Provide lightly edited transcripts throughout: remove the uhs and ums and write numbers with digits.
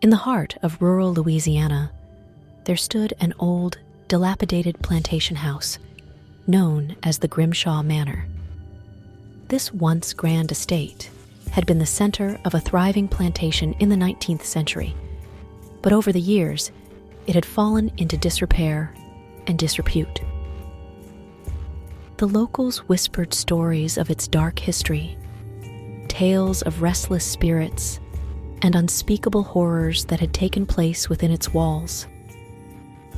In the heart of rural Louisiana, there stood an old, dilapidated plantation house known as the Grimshaw Manor. This once grand estate had been the center of a thriving plantation in the 19th century, but over the years, it had fallen into disrepair and disrepute. The locals whispered stories of its dark history, tales of restless spirits, and unspeakable horrors that had taken place within its walls.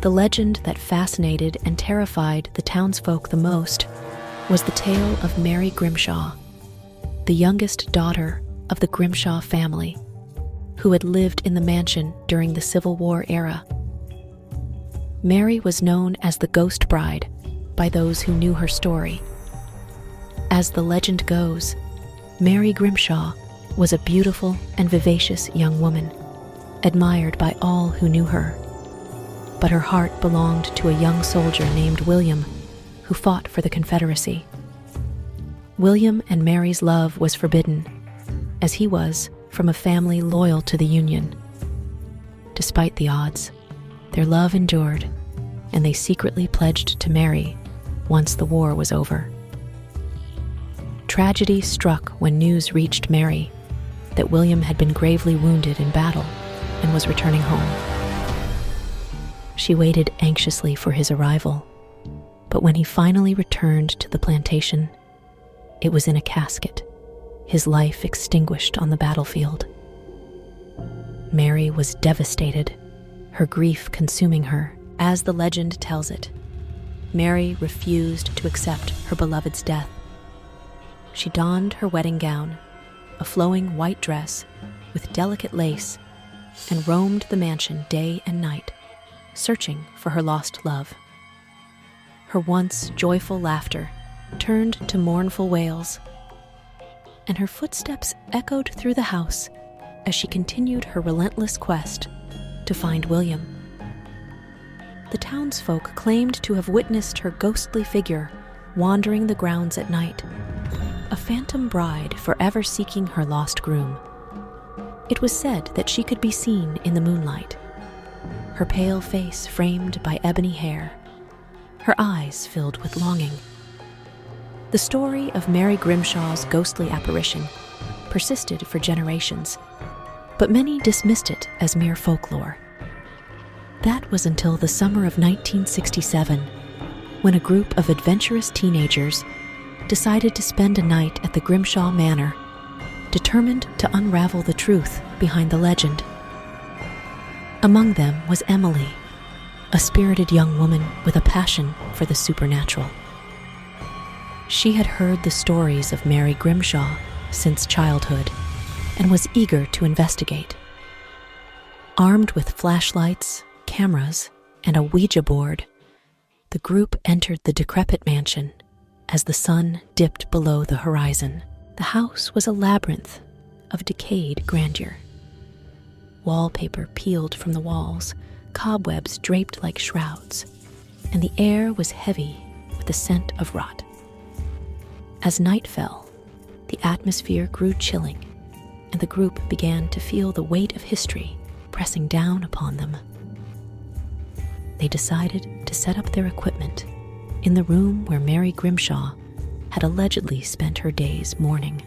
The legend that fascinated and terrified the townsfolk the most was the tale of Mary Grimshaw, the youngest daughter of the Grimshaw family, who had lived in the mansion during the Civil War era. Mary was known as the Ghost Bride by those who knew her story. As the legend goes, Mary Grimshaw was a beautiful and vivacious young woman, admired by all who knew her. But her heart belonged to a young soldier named William, who fought for the Confederacy. William and Mary's love was forbidden, as he was from a family loyal to the Union. Despite the odds, their love endured, and they secretly pledged to marry once the war was over. Tragedy struck when news reached Mary that William had been gravely wounded in battle and was returning home. She waited anxiously for his arrival, but when he finally returned to the plantation, it was in a casket, his life extinguished on the battlefield. Mary was devastated, her grief consuming her. As the legend tells it, Mary refused to accept her beloved's death. She donned her wedding gown, a flowing white dress with delicate lace, and roamed the mansion day and night, searching for her lost love. Her once joyful laughter turned to mournful wails, and her footsteps echoed through the house as she continued her relentless quest to find William. The townsfolk claimed to have witnessed her ghostly figure wandering the grounds at night, a phantom bride forever seeking her lost groom. It was said that she could be seen in the moonlight, her pale face framed by ebony hair, her eyes filled with longing. The story of Mary Grimshaw's ghostly apparition persisted for generations, but many dismissed it as mere folklore. That was until the summer of 1967, when a group of adventurous teenagers decided to spend a night at the Grimshaw Manor, determined to unravel the truth behind the legend. Among them was Emily, a spirited young woman with a passion for the supernatural. She had heard the stories of Mary Grimshaw since childhood and was eager to investigate. Armed with flashlights, cameras, and a Ouija board, the group entered the decrepit mansion as the sun dipped below the horizon. The house was a labyrinth of decayed grandeur. Wallpaper peeled from the walls, cobwebs draped like shrouds, and the air was heavy with the scent of rot. As night fell, the atmosphere grew chilling, and the group began to feel the weight of history pressing down upon them. They decided to set up their equipment in the room where Mary Grimshaw had allegedly spent her days mourning.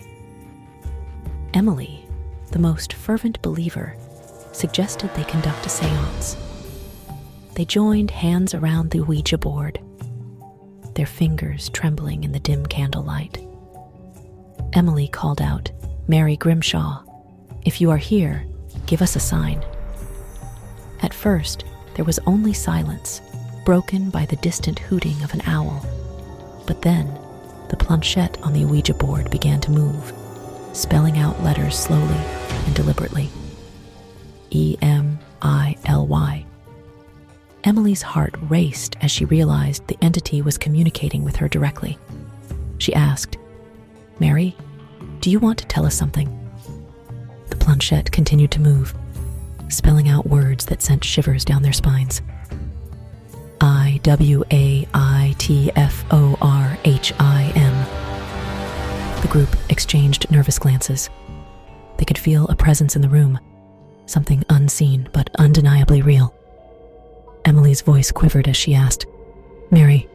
Emily, the most fervent believer, suggested they conduct a seance. They joined hands around the Ouija board, their fingers trembling in the dim candlelight. Emily called out, "Mary Grimshaw, if you are here, give us a sign." At first, there was only silence, broken by the distant hooting of an owl. But then, the planchette on the Ouija board began to move, spelling out letters slowly and deliberately. E-M-I-L-Y. Emily's heart raced as she realized the entity was communicating with her directly. She asked, "Mary, do you want to tell us something?" The planchette continued to move, spelling out words that sent shivers down their spines. I-W-A-I-T-F-O-R-H-I-M. The group exchanged nervous glances. They could feel a presence in the room, something unseen but undeniably real. Emily's voice quivered as she asked, "Mary,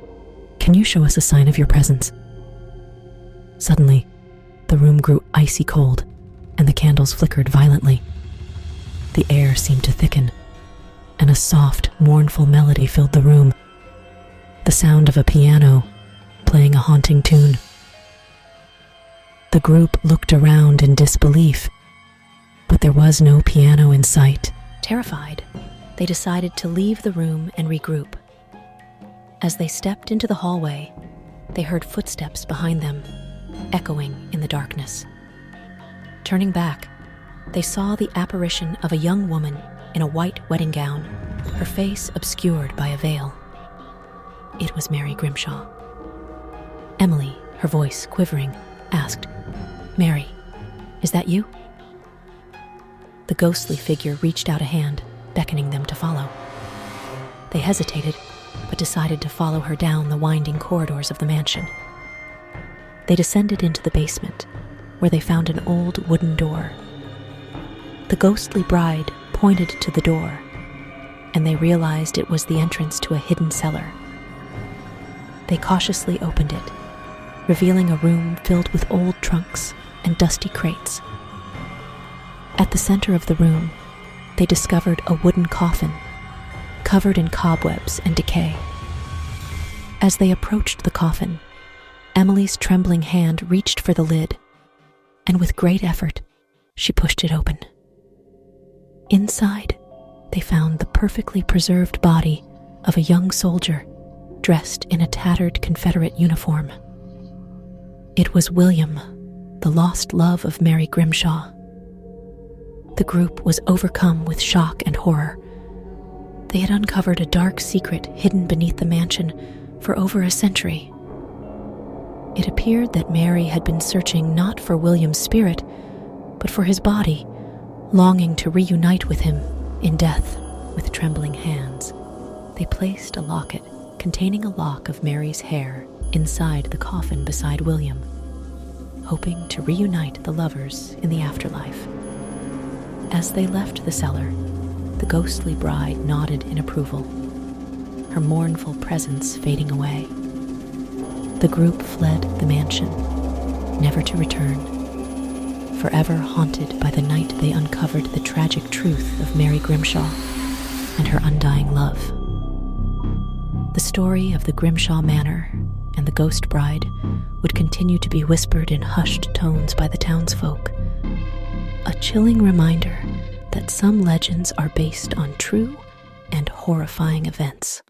can you show us a sign of your presence?" Suddenly, the room grew icy cold, and the candles flickered violently. The air seemed to thicken, and a soft, mournful melody filled the room, the sound of a piano playing a haunting tune. The group looked around in disbelief, but there was no piano in sight. Terrified, they decided to leave the room and regroup. As they stepped into the hallway, they heard footsteps behind them, echoing in the darkness. Turning back, they saw the apparition of a young woman in a white wedding gown, her face obscured by a veil. It was Mary Grimshaw. Emily, her voice quivering, asked, "Mary, is that you?" The ghostly figure reached out a hand, beckoning them to follow. They hesitated, but decided to follow her down the winding corridors of the mansion. They descended into the basement, where they found an old wooden door. The ghostly bride pointed to the door, and they realized it was the entrance to a hidden cellar. They cautiously opened it, revealing a room filled with old trunks and dusty crates. At the center of the room, they discovered a wooden coffin, covered in cobwebs and decay. As they approached the coffin, Emily's trembling hand reached for the lid, and with great effort, she pushed it open. Inside, they found the perfectly preserved body of a young soldier dressed in a tattered Confederate uniform. It was William, the lost love of Mary Grimshaw. The group was overcome with shock and horror. They had uncovered a dark secret hidden beneath the mansion for over a century. It appeared that Mary had been searching not for William's spirit, but for his body, longing to reunite with him in death. With trembling hands, they placed a locket containing a lock of Mary's hair inside the coffin beside William, hoping to reunite the lovers in the afterlife. As they left the cellar, the ghostly bride nodded in approval, her mournful presence fading away. The group fled the mansion, never to return, forever haunted by the night they uncovered the tragic truth of Mary Grimshaw and her undying love. The story of the Grimshaw Manor and the ghost bride would continue to be whispered in hushed tones by the townsfolk, a chilling reminder that some legends are based on true and horrifying events.